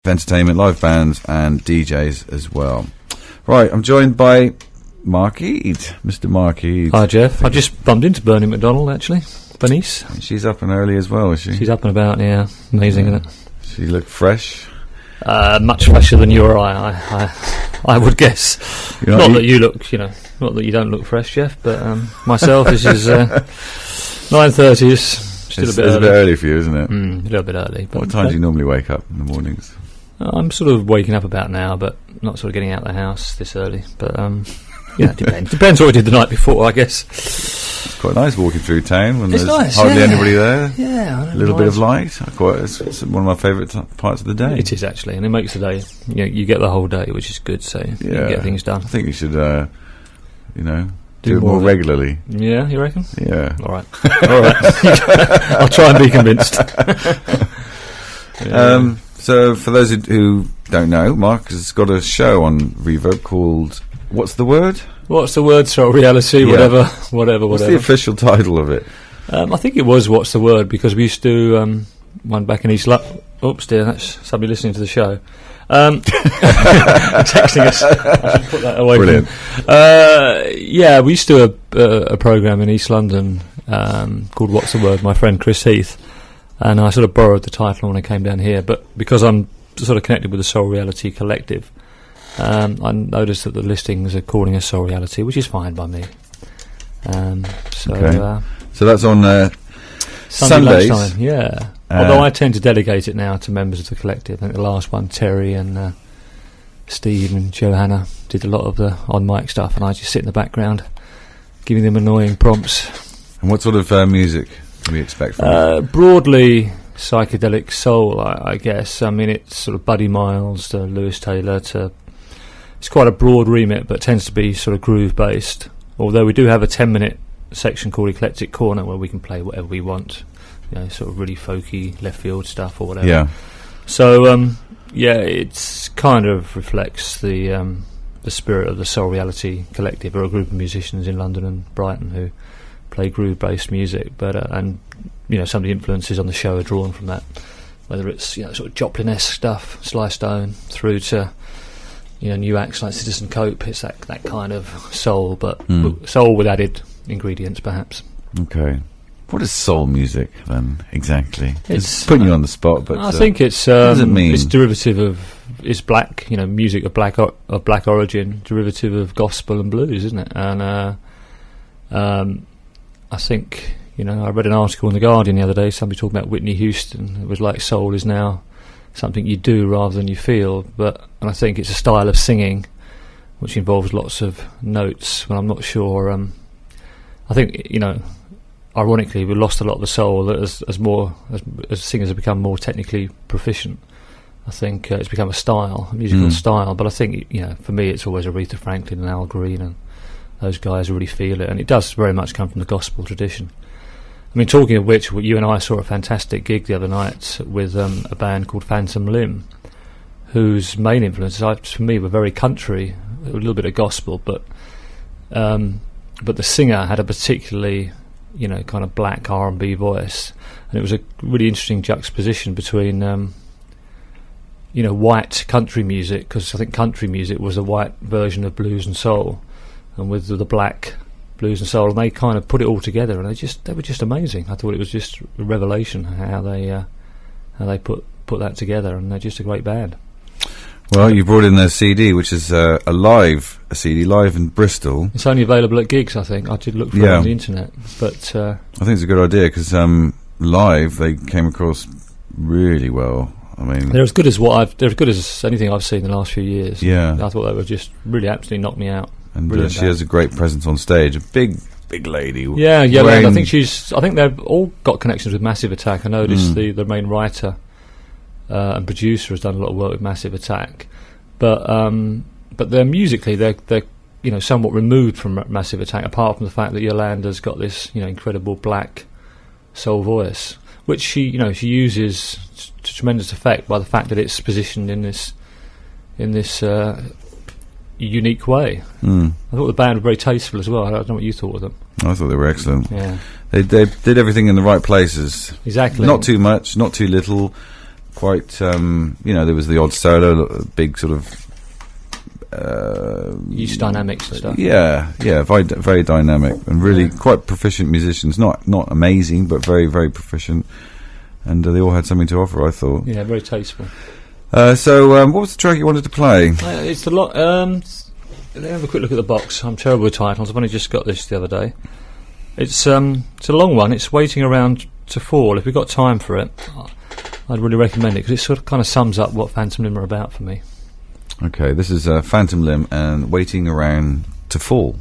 entertainment, live bands, and DJs as well. Right, I'm joined by Mark Eade, Mr. Mark Eade. Hi, Jeff. I just bumped into Bernie McDonald, actually. Bernice. She's up and early as well, is she? She's up and about, yeah. Amazing, isn't it? She looked fresh. Much fresher than you or I would guess. Not that you look, not that you don't look fresh, Jeff, but myself, this is 9:30 is still a bit early. It's a bit early for you, isn't it? A little bit early. But what time do you normally wake up in the mornings? I'm sort of waking up about now, but not sort of getting out of the house this early. But it depends. Depends what I did the night before, I guess. It's quite nice walking through town when it's there's nice, hardly anybody there. Yeah, a little bit of light. It's one of my favourite parts of the day. It is actually, and it makes the day. You get the whole day, which is good. So you can get things done. I think you should, do it more regularly. Yeah, you reckon? Yeah. All right. I'll try and be convinced. So for those who don't know, Mark has got a show on Reverb called What's the Word? What's the Word? So reality, whatever. What's the official title of it? I think it was What's the Word, because we used to do one back in East London. Oops, dear, that's somebody listening to the show. Texting us. I should put that away. Brilliant. We used to do a programme in East London called What's the Word, my friend Chris Heath, and I sort of borrowed the title when I came down here, but because I'm sort of connected with the Soul Reality Collective, I noticed that the listings are calling us Soul Reality, which is fine by me. So that's on Sundays. Lunchtime, yeah. Although I tend to delegate it now to members of the collective. I think the last one, Terry and Steve and Johanna, did a lot of the on-mic stuff, and I just sit in the background giving them annoying prompts. And what sort of music can we expect from you? Broadly psychedelic soul, I guess. I mean, it's sort of Buddy Miles to Lewis Taylor to... It's quite a broad remit, but tends to be sort of groove-based. Although we do have a 10-minute section called Eclectic Corner where we can play whatever we want. Sort of really folky left field stuff or whatever. Yeah. So it's kind of reflects the spirit of the Soul Reality Collective, or a group of musicians in London and Brighton who play groove-based music. But some of the influences on the show are drawn from that, whether it's sort of Joplin-esque stuff, Sly Stone, through to new acts like Citizen Cope. It's that kind of soul, but soul with added ingredients, perhaps. Okay. What is soul music then exactly? It's putting you on the spot, but I think it's what does it mean? It's derivative of black, music of black origin, derivative of gospel and blues, isn't it? And I think I read an article in the Guardian the other day. Somebody talking about Whitney Houston. It was like soul is now something you do rather than you feel. And I think it's a style of singing which involves lots of notes. But I'm not sure. I think ironically, we lost a lot of the soul as singers have become more technically proficient. I think it's become a style, a musical style. But I think for me, it's always Aretha Franklin and Al Green, and those guys really feel it, and it does very much come from the gospel tradition. I mean, talking of which, you and I saw a fantastic gig the other night with a band called Phantom Limb, whose main influences, for me, were very country, a little bit of gospel, but the singer had a particularly kind of black R&B voice, and it was a really interesting juxtaposition between white country music, because I think country music was a white version of blues and soul, and with the black blues and soul, and they kind of put it all together, and they were just amazing. I thought it was just a revelation how they put that together, and they're just a great band. Well, you brought in their CD, which is a CD live in Bristol. It's only available at gigs, I think. I did look for it on the internet, but I think it's a good idea, because live they came across really well. I mean, they're as good as anything I've seen in the last few years. Yeah, I thought they were just really absolutely knocked me out. And she has a great presence on stage. A big lady. Yeah. I think they've all got connections with Massive Attack. I noticed the main writer and producer has done a lot of work with Massive Attack, but they're musically they're somewhat removed from Massive Attack, apart from the fact that Yolanda's got this incredible black soul voice, which she uses to tremendous effect by the fact that it's positioned in this unique way. I thought the band were very tasteful as well. I don't know what you thought of them. I thought they were excellent. Yeah, they did everything in the right places. Exactly. Not too much, not too little. quite, there was the odd solo, big sort of. Use dynamics and stuff. Yeah, very, very dynamic and really quite proficient musicians. Not amazing, but very, very proficient. And they all had something to offer, I thought. Yeah, very tasteful. So, what was the track you wanted to play? It's a lot. Let's have a quick look at the box. I'm terrible with titles. I've only just got this the other day. It's a long one. It's Waiting Around to Fall. If we've got time for it, I'd really recommend it because it sort of kind of sums up what Phantom Limb are about for me. Okay, this is Phantom Limb and Waiting Around to Fall.